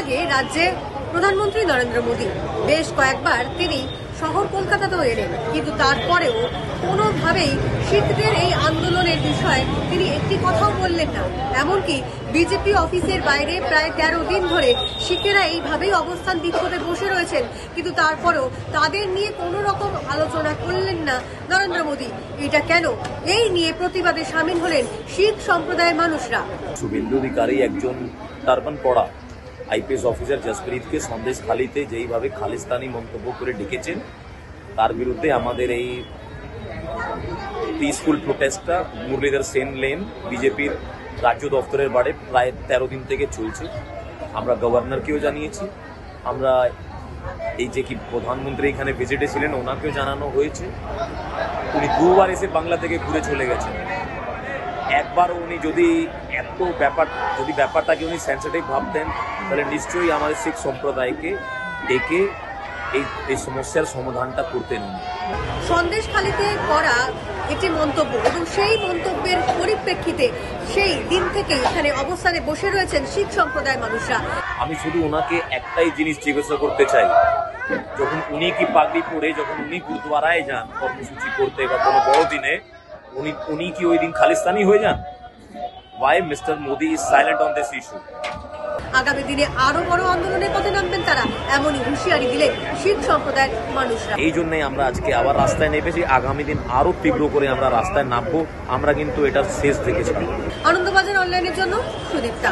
আগে রাজ্যে প্রধানমন্ত্রী নরেন্দ্র মোদী বেশ কয়েকবার তিনি শহর কলকাতাতেও এলেন, কিন্তু তারপরেও কোনোভাবেই শিখদের এই আন্দোলনের বিষয়ে তিনি একটি কথাও বললেন না। এমনকি বিজেপি অফিসের বাইরে প্রায় 13 দিন ধরে শিখেরা এইভাবেই অবস্থান বিক্ষোভে বসে রয়েছেন, কিন্তু তারপরেও তাদের নিয়ে কোনো রকম আলোচনা করলেন না নরেন্দ্র মোদী। এটা কেন? এই নিয়ে প্রতিবাদে সামিল হলেন শিখ সম্প্রদায়ের মানুষরা। শুভেন্দু অধিকারী একজন টার্বান পড়া আইপিএস অফিসার জসপ্রীতকে সন্দেশখালিতে যেইভাবে খালিস্তানি মন্তব্য করে ডেকেছেন, তার বিরুদ্ধে আমাদের এই পিসফুল প্রোটেস্টটা মুরলীধর সেন লেন বিজেপির রাজ্য দপ্তরের বাড়ি প্রায় 13 দিন থেকে চলছে। আমরা গভর্নরকেও জানিয়েছি, আমরা এই যে কি প্রধানমন্ত্রী এখানে ভিজিটে ছিলেন ওনাকেও জানানো হয়েছে। উনি দুবার এসে বাংলা থেকে ঘুরে চলে গেছেন। একবার উনি যদি ব্যাপারটাকে উনি সেন্সিটিভ ভাবতেন, তাহলে নিশ্চয়ই আমাদের শিখ সম্প্রদায়কে ডেকে এই সমস্যার সমাধানটা করতেন। সন্দেশখালিতে করা একটি মন্তব্য এবং সেই মন্তব্যের পরিপ্রেক্ষিতে সেই দিন থেকে এখানে অবস্থানে বসে রয়েছেন শিখ সম্প্রদায়ের মানুষরা। আমি শুধু ওনাকে একটাই জিনিস জিজ্ঞাসা করতে চাই, যখন উনি কি পাগড়ি পরে যখন উনি গুরুদ্বারায় যান কর্মসূচি করতে বা কোনো বড় দিনে, উনি কি ওই দিন খালিস্তানি হয়ে যান? Why Mr. Modi is silent on this issue? আগামী দিনে আরো বড় আন্দোলনের পথে নামবেন তারা, এমনই হুঁশিয়ারি দিলেন শিখ সম্প্রদায়ের মানুষরা। এই জন্যই আমরা আজকে আবার রাস্তায় নেমেছি। আগামী দিন আরো তীব্র করে আমরা রাস্তায় নামবো। আমরা কিন্তু এটার শেষ দেখেছি। আনন্দবাজার অনলাইনের জন্য সুদীপ্তা।